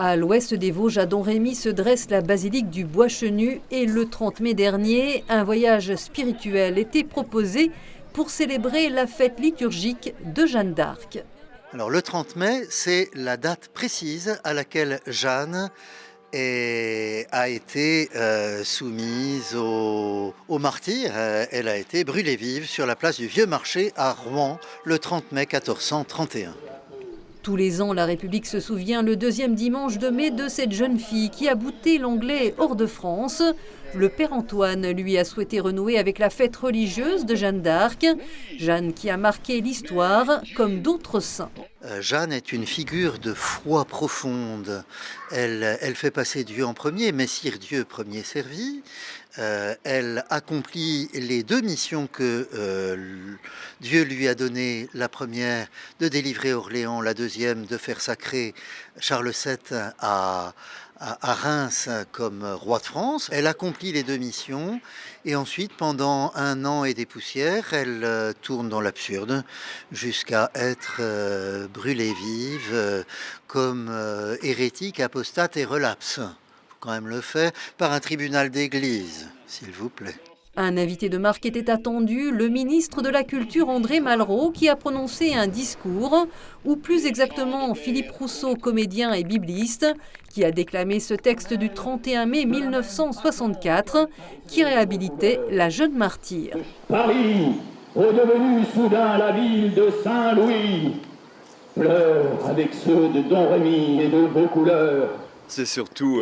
À l'ouest des Vosges, à Domrémy, se dresse la basilique du Bois-Chenu et le 30 mai dernier, un voyage spirituel était proposé pour célébrer la fête liturgique de Jeanne d'Arc. Alors le 30 mai, c'est la date précise à laquelle Jeanne a été soumise au martyre. Elle a été brûlée vive sur la place du Vieux Marché à Rouen le 30 mai 1431. Tous les ans, la République se souvient le deuxième dimanche de mai de cette jeune fille qui a bouté l'anglais hors de France. Le père Antoine lui a souhaité renouer avec la fête religieuse de Jeanne d'Arc. Jeanne qui a marqué l'histoire comme d'autres saints. Jeanne est une figure de foi profonde. Elle fait passer Dieu en premier, Messire Dieu premier servi. Elle accomplit les deux missions que Dieu lui a données. La première, de délivrer Orléans. La deuxième, de faire sacrer Charles VII à Reims comme roi de France. Elle accomplit les deux missions et ensuite, pendant 1 an et des poussières, elle tourne dans l'absurde jusqu'à être brûlée vive comme hérétique, apostate et relapse. Il faut quand même le faire par un tribunal d'église, s'il vous plaît. Un invité de marque était attendu, le ministre de la Culture André Malraux, qui a prononcé un discours, ou plus exactement Philippe Rousseau, comédien et bibliste, qui a déclamé ce texte du 31 mai 1964, qui réhabilitait la jeune martyre. Paris, redevenue soudain la ville de Saint-Louis, pleure avec ceux de Domrémy et de Vaucouleurs. C'est surtout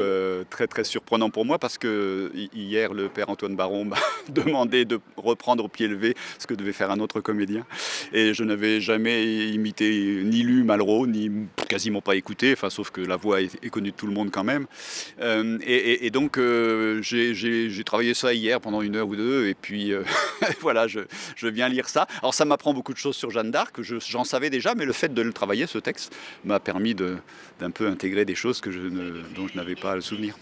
très très surprenant pour moi parce que hier le père Antoine Baron m'a demandé de reprendre au pied levé ce que devait faire un autre comédien et je n'avais jamais imité ni lu Malraux ni quasiment pas écouté, enfin sauf que la voix est connue de tout le monde quand même et donc j'ai travaillé ça hier pendant 1 heure ou 2 et puis voilà je viens lire ça. Alors ça m'apprend beaucoup de choses sur Jeanne d'Arc, j'en savais déjà, mais le fait de le travailler, ce texte, m'a permis d'un peu intégrer des choses dont je n'avais pas le souvenir.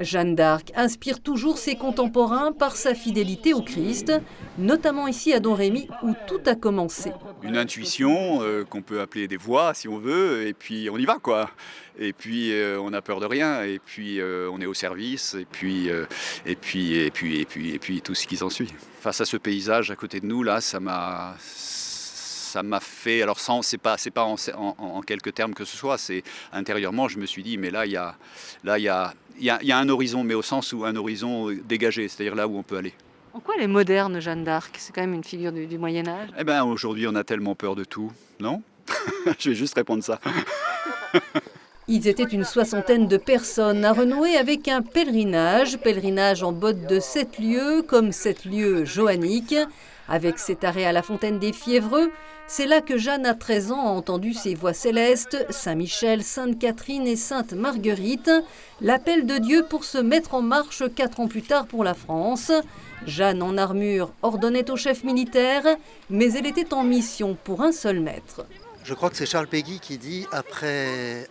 Jeanne d'Arc inspire toujours ses contemporains par sa fidélité au Christ, notamment ici à Domrémy où tout a commencé. Une intuition qu'on peut appeler des voix si on veut, et puis on y va quoi. Et puis on n'a peur de rien, et puis on est au service, et puis tout ce qui s'ensuit. Face à ce paysage à côté de nous là, ça m'a fait, alors c'est pas en quelques termes que ce soit, c'est intérieurement, je me suis dit, mais là, il y a un horizon, mais au sens où un horizon dégagé, c'est-à-dire là où on peut aller. En quoi elle est moderne, Jeanne d'Arc? C'est quand même une figure du Moyen-Âge. Eh bien, aujourd'hui, on a tellement peur de tout, non? Je vais juste répondre ça. Ils étaient une 60aine de personnes à renouer avec un pèlerinage en botte de 7 lieues, comme 7 lieues joanniques. Avec cet arrêt à la fontaine des Fiévreux, c'est là que Jeanne, à 13 ans, a entendu ces voix célestes, Saint-Michel, Sainte-Catherine et Sainte-Marguerite, l'appel de Dieu pour se mettre en marche 4 ans plus tard pour la France. Jeanne, en armure, ordonnait au chef militaire, mais elle était en mission pour un seul maître. Je crois que c'est Charles Péguy qui dit après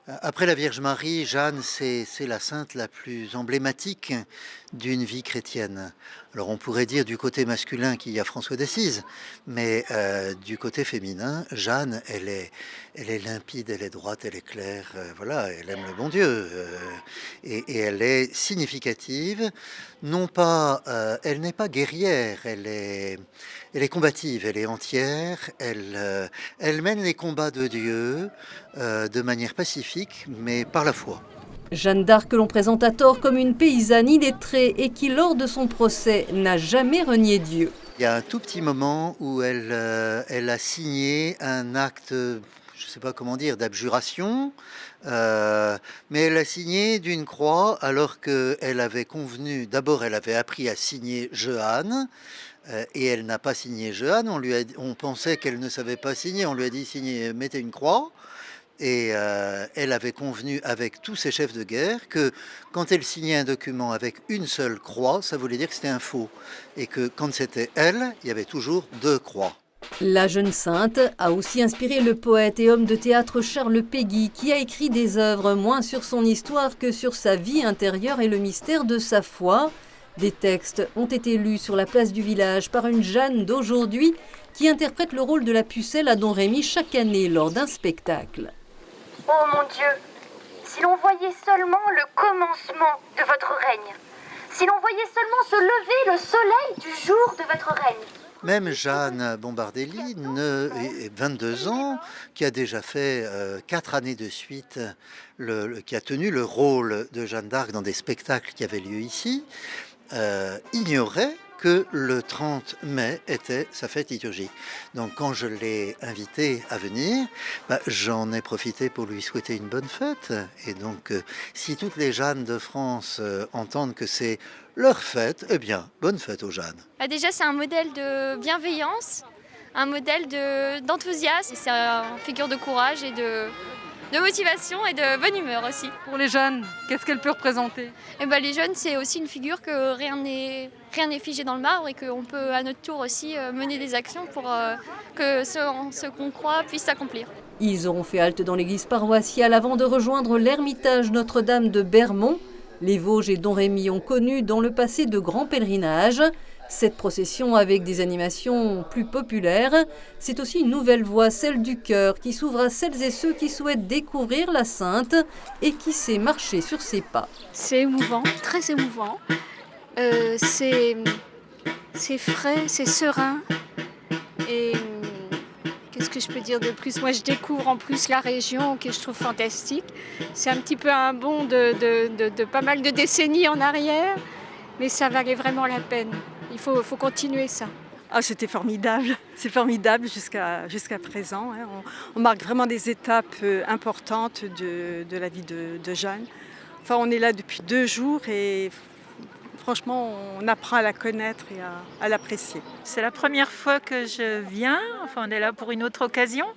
la Vierge Marie, Jeanne, c'est la sainte la plus emblématique d'une vie chrétienne. Alors on pourrait dire du côté masculin qu'il y a François d'Assise, mais du côté féminin, Jeanne, elle est limpide, elle est droite, elle est claire, voilà, elle aime le bon Dieu. Et elle est significative, non pas, elle n'est pas guerrière, elle est combative, elle est entière, elle mène les combats de Dieu de manière pacifique, mais par la foi. Jeanne d'Arc, que l'on présente à tort comme une paysanne illettrée et qui, lors de son procès, n'a jamais renié Dieu. Il y a un tout petit moment où elle a signé un acte, je ne sais pas comment dire, d'abjuration, mais elle a signé d'une croix alors qu'elle avait convenu, d'abord elle avait appris à signer Jehanne, et elle n'a pas signé Jehanne, on pensait qu'elle ne savait pas signer, on lui a dit signer, mettez une croix. Et elle avait convenu avec tous ses chefs de guerre que quand elle signait un document avec une seule croix, ça voulait dire que c'était un faux. Et que quand c'était elle, il y avait toujours 2 croix. La jeune sainte a aussi inspiré le poète et homme de théâtre Charles Péguy, qui a écrit des œuvres moins sur son histoire que sur sa vie intérieure et le mystère de sa foi. Des textes ont été lus sur la place du village par une Jeanne d'aujourd'hui qui interprète le rôle de la pucelle à Domrémy chaque année lors d'un spectacle. Oh mon Dieu, si l'on voyait seulement le commencement de votre règne, si l'on voyait seulement se lever le soleil du jour de votre règne. Même Jeanne Bombardelli, 22 ans, qui a déjà fait 4 années de suite, qui a tenu le rôle de Jeanne d'Arc dans des spectacles qui avaient lieu ici, ignorait que le 30 mai était sa fête liturgique. Donc quand je l'ai invité à venir, j'en ai profité pour lui souhaiter une bonne fête. Et donc si toutes les Jeannes de France entendent que c'est leur fête, eh bien, bonne fête aux Jeannes. Déjà, c'est un modèle de bienveillance, un modèle d'enthousiasme. C'est une figure de courage et de motivation et de bonne humeur aussi. Pour les jeunes, qu'est-ce qu'elle peut représenter? Les jeunes, c'est aussi une figure que rien n'est figé dans le marbre et qu'on peut à notre tour aussi mener des actions pour que ce qu'on croit puisse s'accomplir. Ils auront fait halte dans l'église paroissiale avant de rejoindre l'ermitage Notre-Dame de Bermond. Les Vosges et Domrémy ont connu dans le passé de grands pèlerinages. Cette procession avec des animations plus populaires, c'est aussi une nouvelle voie, celle du cœur, qui s'ouvre à celles et ceux qui souhaitent découvrir la Sainte et qui sait marcher sur ses pas. C'est émouvant, très émouvant. C'est frais, c'est serein. Et qu'est-ce que je peux dire de plus? Moi, je découvre en plus la région que je trouve fantastique. C'est un petit peu un bond de pas mal de décennies en arrière, mais ça valait vraiment la peine. Il faut continuer ça. Ah, c'était formidable, c'est formidable jusqu'à présent. Hein. On marque vraiment des étapes importantes de la vie de Jeanne. Enfin, on est là depuis 2 jours et franchement, on apprend à la connaître et à l'apprécier. C'est la première fois que je viens, enfin on est là pour une autre occasion,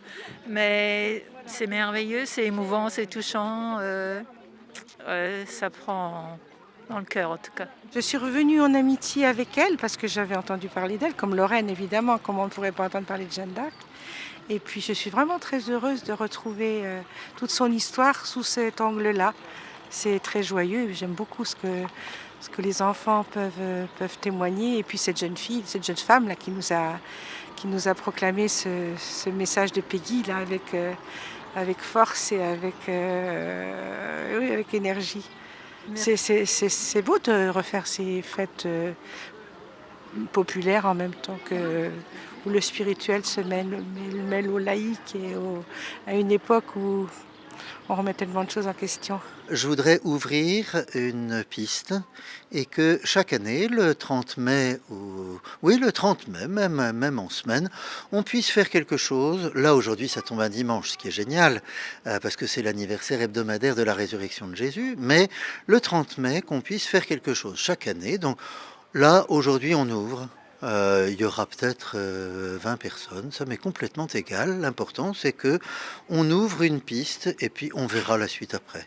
mais c'est merveilleux, c'est émouvant, c'est touchant, ça prend dans le cœur en tout cas. Je suis revenue en amitié avec elle parce que j'avais entendu parler d'elle, comme Lorraine évidemment, comment on ne pourrait pas entendre parler de Jeanne d'Arc. Et puis je suis vraiment très heureuse de retrouver toute son histoire sous cet angle-là. C'est très joyeux, j'aime beaucoup ce que les enfants peuvent témoigner. Et puis cette jeune femme là, qui nous a proclamé ce message de Peggy là, avec force et avec énergie. C'est beau de refaire ces fêtes populaires en même temps où le spirituel se mêle au laïque et à une époque où on remet tellement de choses en question. Je voudrais ouvrir une piste et que chaque année, le 30 mai, le 30 mai, même en semaine, on puisse faire quelque chose. Là, aujourd'hui, ça tombe un dimanche, ce qui est génial, parce que c'est l'anniversaire hebdomadaire de la résurrection de Jésus. Mais le 30 mai, qu'on puisse faire quelque chose chaque année. Donc là, aujourd'hui, on ouvre. Il y aura peut-être 20 personnes, ça m'est complètement égal. L'important, c'est que on ouvre une piste et puis on verra la suite après.